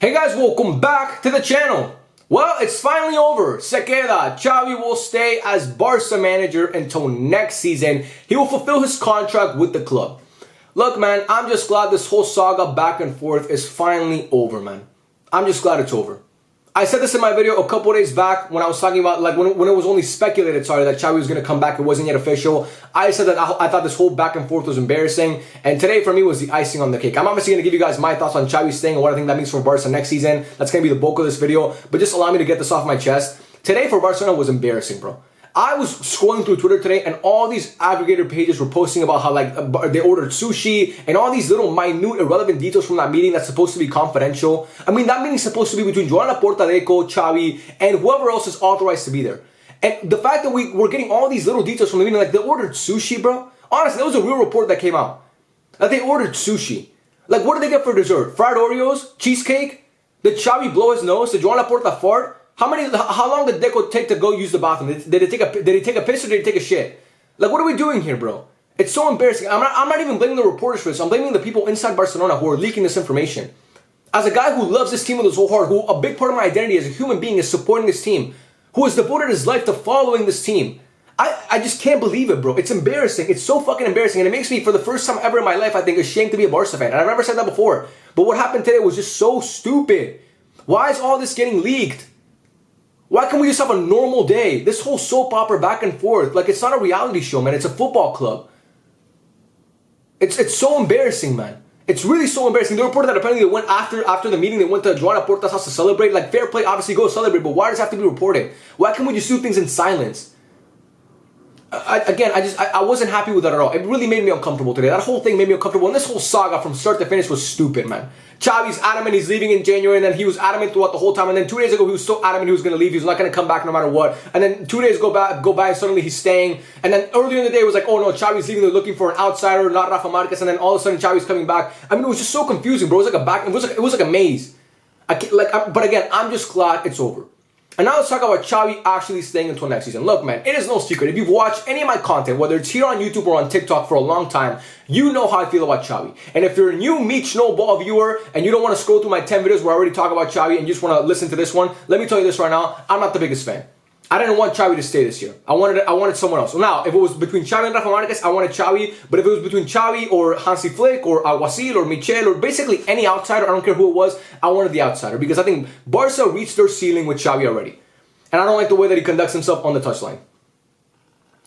Hey guys, welcome back to the channel. Well, it's finally over. Se queda. Xavi will stay as Barca manager until next season. He will fulfill his contract with the club. Look, man, I'm just glad this whole saga back and forth is finally over, man. I'm just glad it's over. I said this in my video a couple days back when I was talking about, like, when it was only speculated, that Xavi was going to come back. It wasn't yet official. I said that I thought this whole back and forth was embarrassing. And today, for me, was the icing on the cake. I'm obviously going to give you guys my thoughts on Xavi staying and what I think that means for Barca next season. That's going to be the bulk of this video. But just allow me to get this off my chest. Today for Barcelona was embarrassing, bro. I was scrolling through Twitter today and all these aggregator pages were posting about how, like, they ordered sushi and all these little minute irrelevant details from that meeting that's supposed to be confidential. I mean, that meeting's supposed to be between Joan Laporta, Deco, Xavi, and whoever else is authorized to be there. And the fact that we're getting all these little details from the meeting, like they ordered sushi, bro. Honestly, there was a real report that came out that they ordered sushi. Like, what did they get for dessert? Fried Oreos? Cheesecake? Did Xavi blow his nose? Did Joan Laporta fart? How long did Deco take to go use the bathroom? Did he take a piss or did he take a shit? Like, what are we doing here, bro? It's so embarrassing. I'm not even blaming the reporters for this. I'm blaming the people inside Barcelona who are leaking this information. As a guy who loves this team with his whole heart, who a big part of my identity as a human being is supporting this team, who has devoted his life to following this team, I just can't believe it, bro. It's embarrassing. It's so fucking embarrassing. And it makes me, for the first time ever in my life, I think, ashamed to be a Barca fan. And I've never said that before. But what happened today was just so stupid. Why is all this getting leaked? Why can't we just have a normal day? This whole soap opera back and forth, like, it's not a reality show, man. It's a football club. It's so embarrassing, man. It's really so embarrassing. They reported that apparently they went after the meeting, they went to Joan Laporta's house to celebrate. Like, fair play, obviously go celebrate, but why does it have to be reported? Why can't we just do things in silence? I wasn't happy with that at all. It really made me uncomfortable today. That whole thing made me uncomfortable. And this whole saga from start to finish was stupid, man. Xavi's adamant he's leaving in January, and then he was adamant throughout the whole time. And then 2 days ago, he was so adamant he was going to leave. He was not going to come back no matter what. And then 2 days go by, and suddenly he's staying. And then earlier in the day, it was like, oh no, Xavi's leaving. They're looking for an outsider, not Rafa Marquez. And then all of a sudden, Xavi's coming back. I mean, it was just so confusing, bro. It was like a maze. But again, I'm just glad it's over. And now let's talk about Xavi actually staying until next season. Look, man, it is no secret. If you've watched any of my content, whether it's here on YouTube or on TikTok for a long time, you know how I feel about Xavi. And if you're a new Meet Snowball viewer and you don't want to scroll through my 10 videos where I already talk about Xavi and you just want to listen to this one, let me tell you this right now, I'm not the biggest fan. I didn't want Xavi to stay this year. I wanted someone else. So now, if it was between Xavi and Rafa Marquez, I wanted Xavi. But if it was between Xavi or Hansi Flick or Wasil or Michel or basically any outsider, I don't care who it was, I wanted the outsider. Because I think Barca reached their ceiling with Xavi already. And I don't like the way that he conducts himself on the touchline.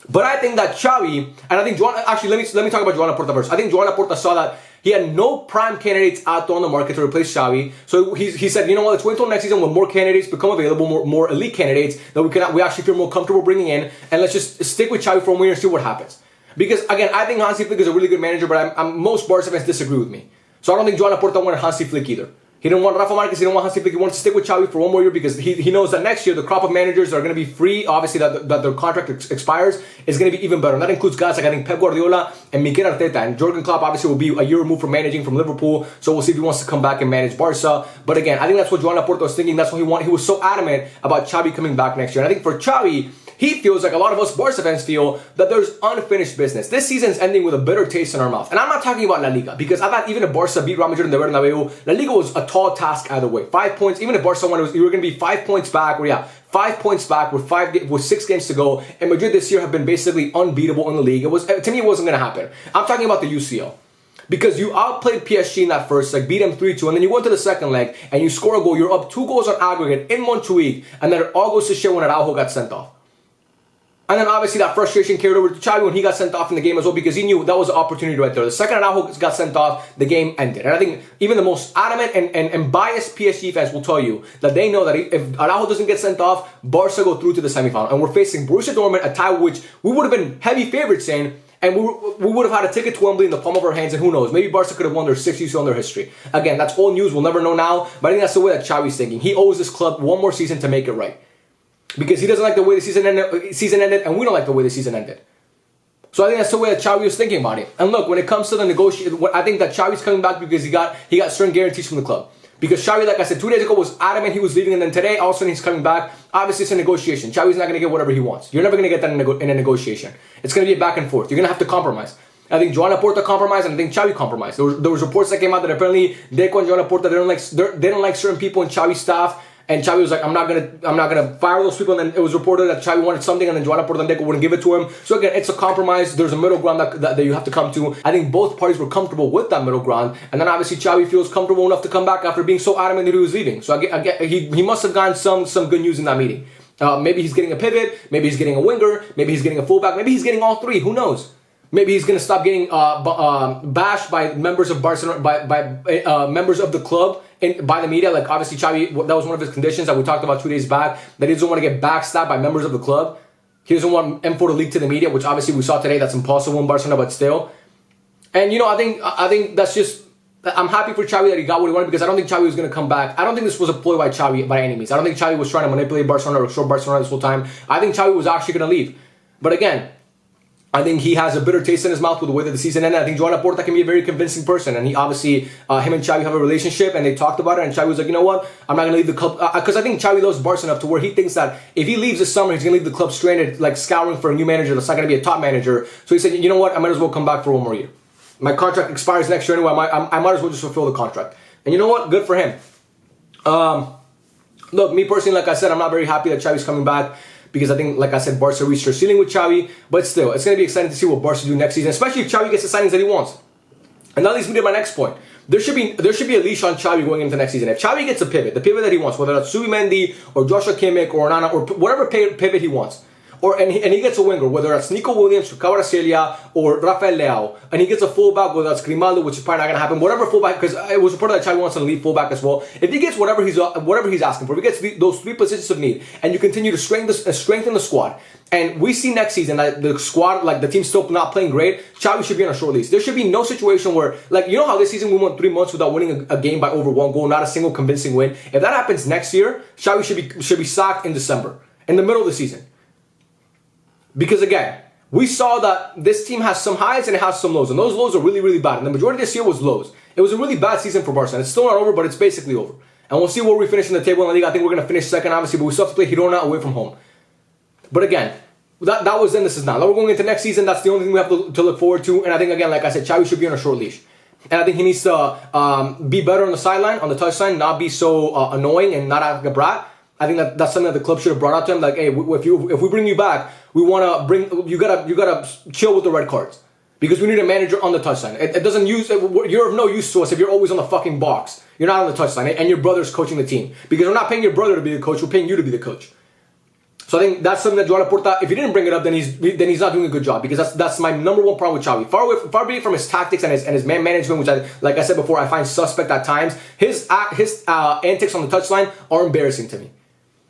But I think that Xavi, and I think let me talk about Joan Laporta first. I think Joan Laporta saw that he had no prime candidates out there on the market to replace Xavi. So he said, you know what, let's wait until next season when more candidates become available, more elite candidates that we actually feel more comfortable bringing in, and let's just stick with Xavi for 1 year and see what happens. Because again, I think Hansi Flick is a really good manager, but most Barca fans disagree with me. So I don't think Joan Laporta wanted Hansi Flick either. He didn't want Rafa Marquez, he didn't want Hansi Flick, he wanted to stick with Xavi for 1 more year because he knows that next year the crop of managers that are going to be free, obviously that their contract expires, is going to be even better. And that includes guys like I think Pep Guardiola and Mikel Arteta. And Jurgen Klopp obviously will be a year removed from managing from Liverpool, so we'll see if he wants to come back and manage Barca. But again, I think that's what Joan Laporta was thinking, that's what he wanted. He was so adamant about Xavi coming back next year. And I think for Xavi, he feels like a lot of us Barca fans feel that there's unfinished business. This season's ending with a bitter taste in our mouth. And I'm not talking about La Liga, because I thought even if Barca beat Real Madrid in the Bernabeu, La Liga was a tall task either way. 5 points, even if Barca won, you were going to be 5 points back, 5 points back with 6 games to go. And Madrid this year have been basically unbeatable in the league. To me, it wasn't going to happen. I'm talking about the UCL. Because you outplayed PSG in that first leg, beat them 3-2, and then you go into the second leg and you score a goal. You're up 2 goals on aggregate in Montjuic, and then it all goes to shit when Araujo got sent off. And then obviously that frustration carried over to Xavi when he got sent off in the game as well, because he knew that was an opportunity right there. The second Araujo got sent off, the game ended. And I think even the most adamant and biased PSG fans will tell you that they know that if Araujo doesn't get sent off, Barca go through to the semifinal. And we're facing Borussia Dortmund, a tie which we would have been heavy favorites in, and we would have had a ticket to Wembley in the palm of our hands, and who knows, maybe Barca could have won their 6th UCL in their history. Again, that's old news, we'll never know now, but I think that's the way that Xavi's thinking. He owes this club 1 more season to make it right. Because he doesn't like the way the season ended, and we don't like the way the season ended. So I think that's the way that Xavi was thinking about it. And look, when it comes to the negotiation, I think that Xavi's coming back because he got certain guarantees from the club. Because Xavi, like I said, 2 days ago was adamant he was leaving, and then today, all of a sudden he's coming back. Obviously, it's a negotiation. Xavi's not going to get whatever he wants. You're never going to get that in a negotiation. It's going to be a back and forth. You're going to have to compromise. I think Joan Laporta compromised, and I think Xavi compromised. There was reports that came out that apparently Deco and Joan Laporta they don't like certain people in Xavi's staff. And Xavi was like, I'm not gonna fire those people. And then it was reported that Xavi wanted something, and then Joan Laporta and Deco wouldn't give it to him. So again, it's a compromise. There's a middle ground that you have to come to. I think both parties were comfortable with that middle ground, and then obviously Xavi feels comfortable enough to come back after being so adamant that he was leaving. So he must have gotten some good news in that meeting. Maybe he's getting a pivot. Maybe he's getting a winger. Maybe he's getting a fullback. Maybe he's getting all three. Who knows? Maybe he's gonna stop getting bashed by members of Barcelona, by members of the club, and by the media. Like obviously Xavi, that was one of his conditions that we talked about 2 days back, that he doesn't want to get backstabbed by members of the club. He doesn't want M4 to leak to the media, which obviously we saw today. That's impossible in Barcelona, but still. And I think that's just. I'm happy for Xavi that he got what he wanted, because I don't think Xavi was going to come back. I don't think this was a ploy by Xavi by any means. I don't think Xavi was trying to manipulate Barcelona or show Barcelona this whole time. I think Xavi was actually going to leave. But again, I think he has a bitter taste in his mouth with the way that the season ended. I think Joan Laporta can be a very convincing person, and he obviously, him and Xavi have a relationship, and they talked about it, and Xavi was like, you know what, I'm not going to leave the club, because I think Xavi loves Barca enough to where he thinks that if he leaves this summer, he's going to leave the club stranded, like scouring for a new manager that's not going to be a top manager. So he said, you know what, I might as well come back for one more year. My contract expires next year anyway, I might as well just fulfill the contract. And you know what, good for him. Look, me personally, like I said, I'm not very happy that Xavi's coming back, because I think, like I said, Barca reached their ceiling with Xavi. But still, it's going to be exciting to see what Barca do next season, especially if Xavi gets the signings that he wants. And that leads me to my next point. There should be a leash on Xavi going into next season. If Xavi gets the pivot that he wants, whether that's Subimendi or Joshua Kimmich or Onana or whatever pivot he wants, and he gets a winger, whether that's Nico Williams or Kvaratskhelia or Rafael Leao, and he gets a fullback, whether that's Grimaldo, which is probably not going to happen, whatever fullback, because it was reported that Xavi wants to leave fullback as well. If he gets whatever he's asking for, if he gets those three positions of need, and you continue to strengthen the squad, and we see next season that the squad, like the team's still not playing great, Xavi should be on a short leash. There should be no situation where, like, you know how this season we went 3 months without winning a game by over 1 goal, not a single convincing win. If that happens next year, Xavi should be sacked in December, in the middle of the season. Because again, we saw that this team has some highs and it has some lows, and those lows are really, really bad. And the majority of this year was lows. It was a really bad season for Barca. It's still not over, but it's basically over. And we'll see where we finish in the table in the league. I think we're going to finish second, obviously, but we still have to play Girona away from home. But again, that was then, this is now. Now we're going into next season. That's the only thing we have to look forward to. And I think, again, like I said, Xavi should be on a short leash. And I think he needs to be better on the sideline, on the touchline, not be so annoying and not act like a brat. I think that's something that the club should have brought out to him. Like, hey, if we bring you back, we want to bring you gotta chill with the red cards, because we need a manager on the touchline. It doesn't you're of no use to us if you're always on the fucking box. You're not on the touchline, and your brother's coaching the team, because we're not paying your brother to be the coach. We're paying you to be the coach. So I think that's something that Joan Laporta, if he didn't bring it up, then he's not doing a good job, because that's my number one problem with Xavi. Far be it from his tactics and his man management, which like I said before, I find suspect at times. His antics on the touchline are embarrassing to me.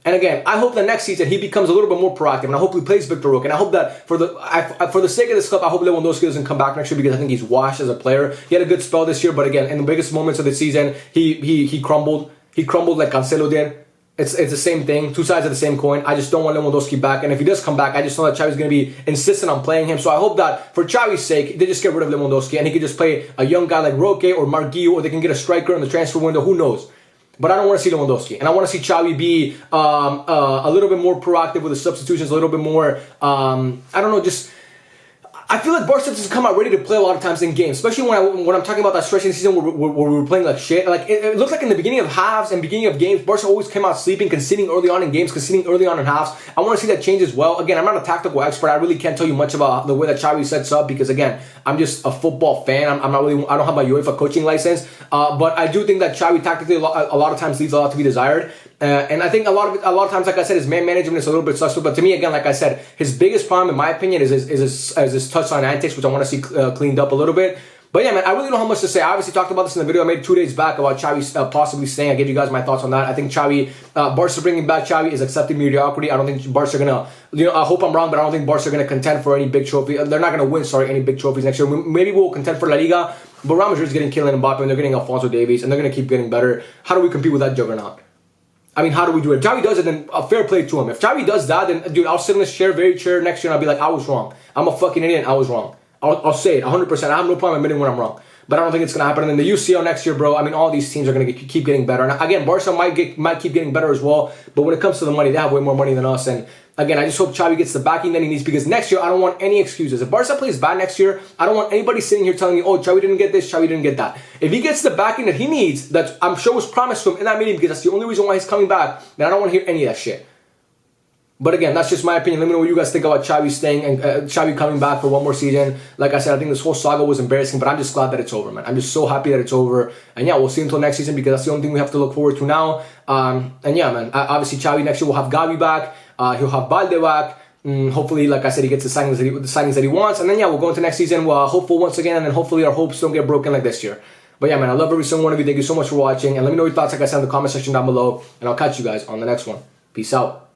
And again, I hope that next season he becomes a little bit more proactive, and I hope he plays Victor Roque. And I hope that for the sake of this club, I hope Lewandowski doesn't come back next year, because I think he's washed as a player. He had a good spell this year, but again, in the biggest moments of the season, he crumbled. He crumbled like Cancelo did. It's the same thing, two sides of the same coin. I just don't want Lewandowski back, and if he does come back, I just know that Xavi's going to be insistent on playing him. So I hope that for Xavi's sake, they just get rid of Lewandowski, and he can just play a young guy like Roque or Marguillo, or they can get a striker in the transfer window. Who knows? But I don't want to see Lewandowski, and I want to see Xavi be a little bit more proactive with the substitutions, a little bit more, I don't know, just... I feel like Barca doesn't come out ready to play a lot of times in games, especially when I'm talking about that stretch in the season where we were playing like shit. Like it looked like in the beginning of halves and beginning of games, Barca always came out sleeping, conceding early on in games, conceding early on in halves. I want to see that change as well. Again, I'm not a tactical expert. I really can't tell you much about the way that Xavi sets up, because again, I'm just a football fan. I don't have my UEFA coaching license, but I do think that Xavi tactically a lot of times leaves a lot to be desired. And I think a lot of times, like I said, his man management is a little bit suspect. But to me, again, like I said, his biggest problem, in my opinion, is his touchline antics, which I want to see cleaned up a little bit. But yeah, man, I really don't have much to say. I obviously talked about this in the video I made 2 days back about Xavi possibly staying. I gave you guys my thoughts on that. I think Barca bringing back Xavi is accepting mediocrity. I don't think Barca are gonna, I hope I'm wrong, but I don't think Barca are gonna contend for any big trophy. They're not gonna win, any big trophies next year. Maybe we'll contend for La Liga, but Real Madrid's getting Kylian Mbappe, and they're getting Alphonso Davies, and they're gonna keep getting better. How do we compete with that juggernaut? I mean, how do we do it? If Xavi does it, then a fair play to him. If Xavi does that, then, dude, I'll sit in this very chair next year, and I'll be like, I was wrong. I'm a fucking idiot, I was wrong. I'll say it 100%. I have no problem admitting when I'm wrong. but I don't think it's going to happen. And then the UCL next year, bro, I mean, all these teams are going to keep getting better. And again, Barca might keep getting better as well, but when it comes to the money, they have way more money than us. And again, I just hope Xavi gets the backing that he needs, because next year, I don't want any excuses. If Barca plays bad next year, I don't want anybody sitting here telling me, oh, Xavi didn't get this, Xavi didn't get that. If he gets the backing that he needs, that I'm sure was promised to him in that meeting, because that's the only reason why he's coming back, then I don't want to hear any of that shit. But again, that's just my opinion. Let me know what you guys think about Xavi staying and Xavi coming back for one more season. Like I said, I think this whole saga was embarrassing, but I'm just glad that it's over, man. I'm just so happy that it's over. And yeah, we'll see until next season, because that's the only thing we have to look forward to now. And yeah, man, obviously Xavi next year will have Gavi back. He'll have Balde back. Hopefully, like I said, he gets the signings that he wants. And then yeah, we'll go into next season. We're hopeful once again, and then hopefully our hopes don't get broken like this year. But yeah, man, I love every single one of you. Thank you so much for watching. And let me know your thoughts, like I said, in the comment section down below. And I'll catch you guys on the next one. Peace out.